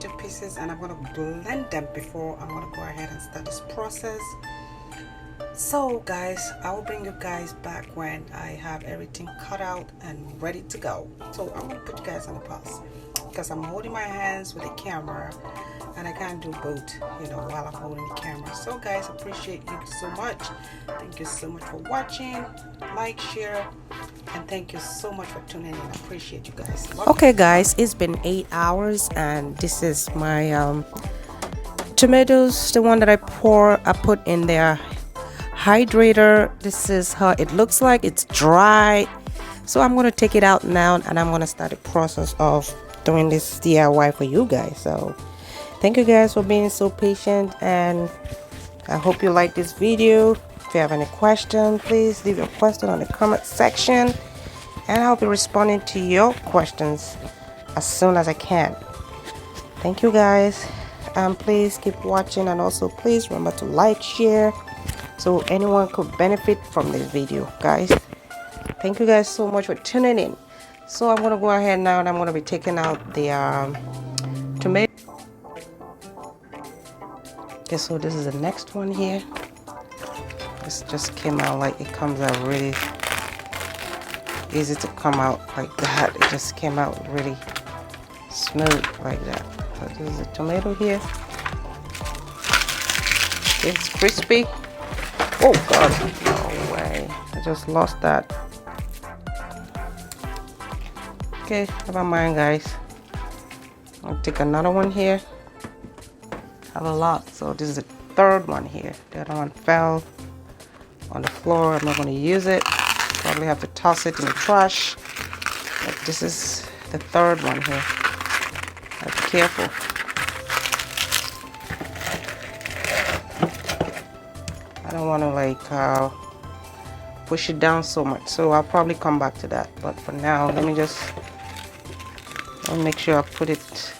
into pieces and I'm going to blend them before I'm going to go ahead and start this process. So guys, I will bring you guys back when I have everything cut out and ready to go. So I'm going to put you guys on the pause because I'm holding my hands with the camera and I can't do both, while I'm holding the camera. So guys, appreciate you so much. Thank you so much for watching. Like, share, and thank you so much for tuning in. I appreciate you guys. Okay guys, it's been 8 hours and this is my tomatoes, the one that I put in there hydrator. This is how it looks like. It's dry, so I'm going to take it out now and I'm going to start the process of doing this DIY for you guys. So thank you guys for being so patient, and I hope you like this video. If you have any questions, please leave your question on the comment section and I'll be responding to your questions as soon as I can. Thank you guys, and please keep watching, and also please remember to like, share, so anyone could benefit from this video. Guys, thank you guys so much for tuning in. So I'm gonna go ahead now and I'm gonna be taking out the tomato. Okay, so this is the next one here. This just came out like it comes out really easy to come out like that. It just came out really smooth like that. So this is a tomato here. It's crispy. Oh god, no way, I just lost that. Okay, never mind guys. I'll take another one here. I have a lot, so this is the third one here. The other one fell on the floor. I'm not going to use it. Probably have to toss it in the trash. But this is the third one here. Be careful. I don't want to like push it down so much, so I'll probably come back to that. But for now, let me make sure I put it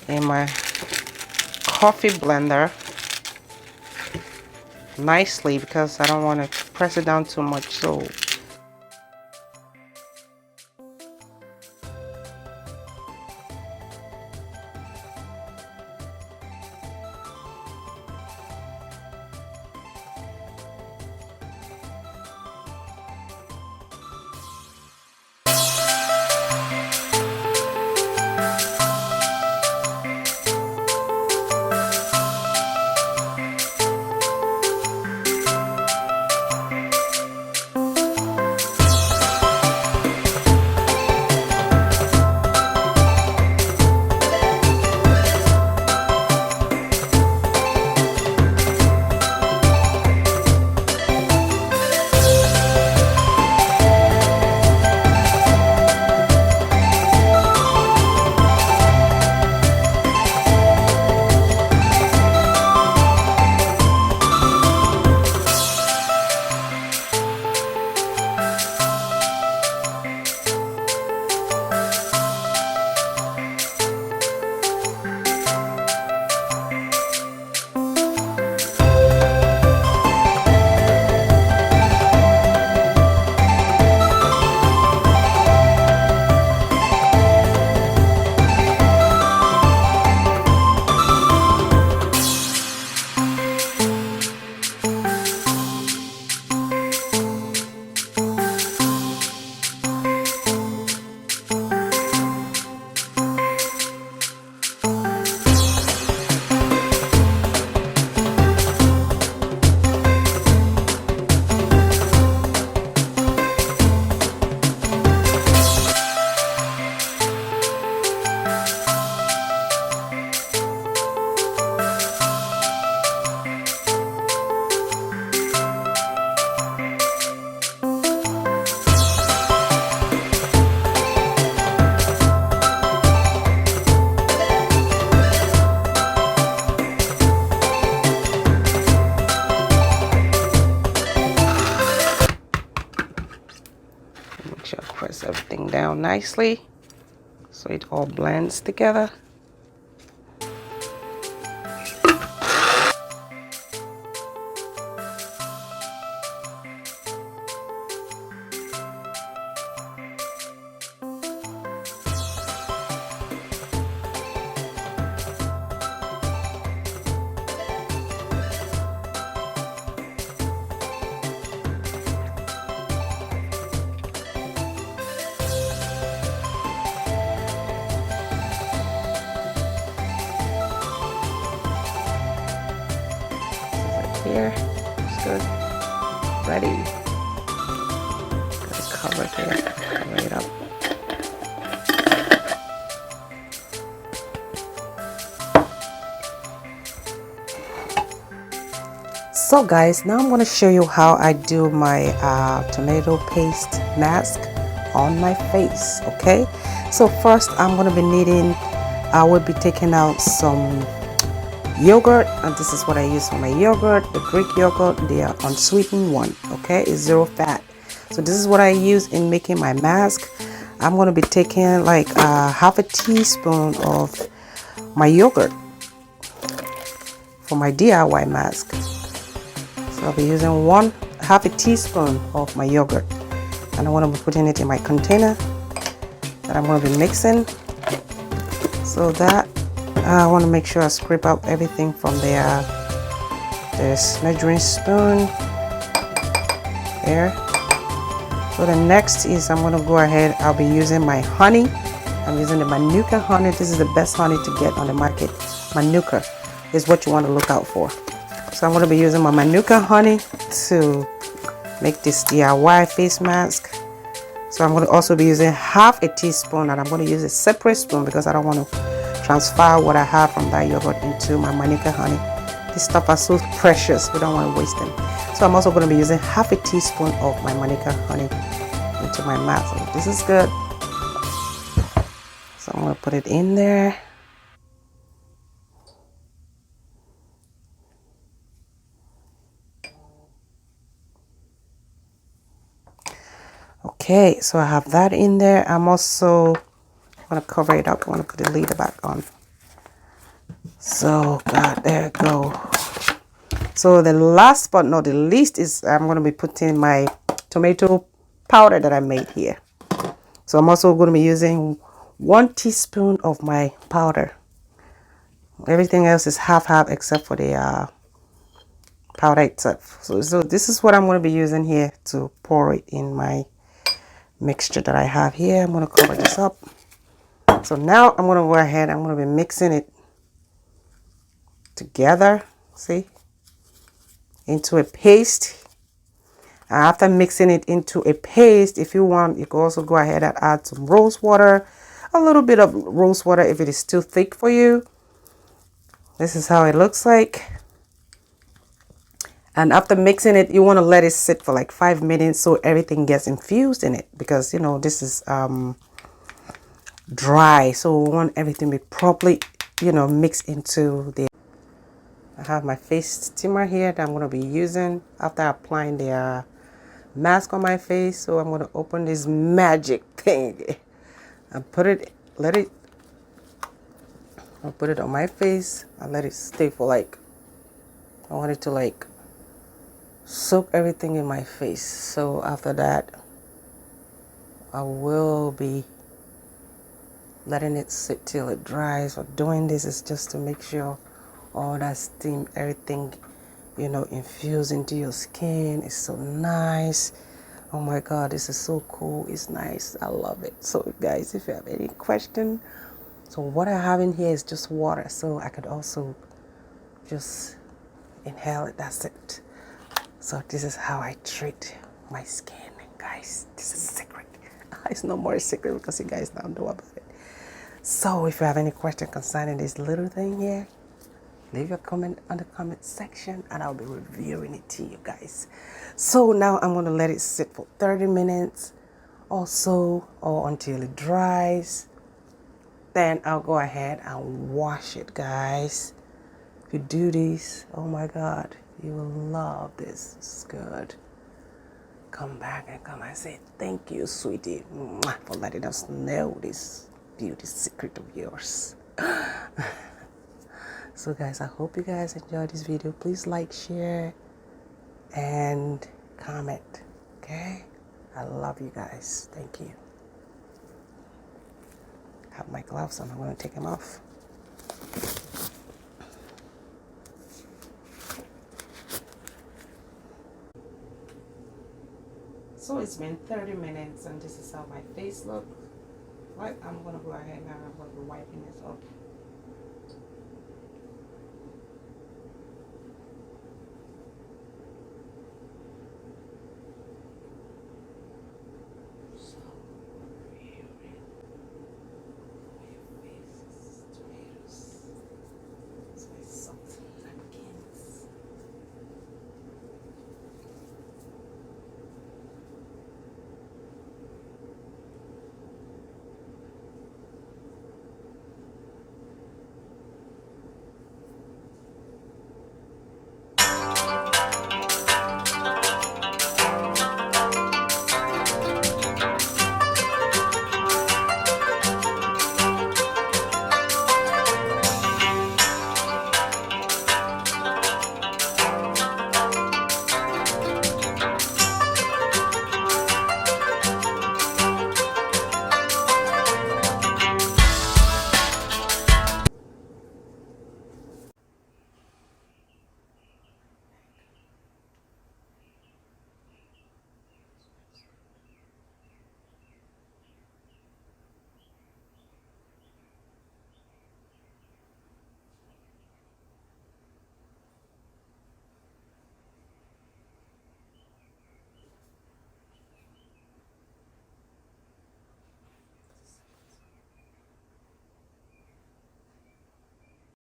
in my coffee blender nicely because I don't want to press it down too much. So make sure I press everything down nicely so it all blends together. here. It's good. Ready. Got it covered here. Cover it up. So guys, now I'm going to show you how I do my tomato paste mask on my face. Okay, so first I'm going to be needing, I will be taking out some yogurt, and this is what I use for my yogurt, the Greek yogurt, the unsweetened one. Okay, it's 0 fat. So this is what I use in making my mask. I'm going to be taking like half a teaspoon of my yogurt for my DIY mask. So I'll be using half a teaspoon of my yogurt, and I want to be putting it in my container that I'm going to be mixing. So that I want to make sure I scrape out everything from this measuring spoon there. So the next is I'm going to go ahead, I'll be using my honey. I'm using the Manuka honey. This is the best honey to get on the market. Manuka is what you want to look out for. So I'm going to be using my Manuka honey to make this DIY face mask. So I'm going to also be using half a teaspoon, and I'm going to use a separate spoon because I don't want to transfer what I have from that yogurt into my Manuka honey. These stuff are so precious, we don't want to waste them. So I'm also going to be using half a teaspoon of my Manuka honey into my mask. So this is good. So I'm going to put it in there. Okay, so I have that in there. I'm also going to cover it up. I want to put the lid back on. So, God, there we go. So the last but not the least is I'm going to be putting my tomato powder that I made here. So I'm also going to be using 1 teaspoon of my powder. Everything else is half except for the powder itself. So this is what I'm going to be using here to pour it in my mixture that I have here. I'm going to cover this up. So now I'm going to go ahead, I'm going to be mixing it together, see, into a paste. After mixing it into a paste, if you want, you can also go ahead and add some rose water, a little bit of rose water if it is too thick for you. This is how it looks like. And after mixing it, you want to let it sit for like 5 minutes so everything gets infused in it, because you know this is dry, so we want everything to be properly, you know, mixed into the. I have my face steamer here that I'm going to be using after applying the mask on my face. So I'm going to open this magic thing and put it, I'll put it on my face and let it stay for like, I want it to like soak everything in my face. So after that, I will be letting it sit till it dries. But doing this is just to make sure all that steam, everything, you know, infused into your skin. It's so nice. Oh my God, this is so cool. It's nice. I love it. So guys, if you have any question, so what I have in here is just water. So I could also just inhale it. That's it. So this is how I treat my skin, guys. This is a secret. It's no more a secret because you guys now know about it. So if you have any question concerning this little thing here, leave your comment on the comment section and I'll be reviewing it to you guys. So now I'm going to let it sit for 30 minutes or so, or until it dries. Then I'll go ahead and wash it, guys. If you do this, oh my God, you will love this. It's good. Come back and come and say thank you, sweetie, for letting us know this beauty secret of yours. So guys, I hope you guys enjoyed this video. Please like, share, and comment. Okay? I love you guys. Thank you. I have my gloves on. I'm going to take them off. So it's been 30 minutes and this is how my face looks. Right, I'm going to go ahead now. I'm going to be wiping this off.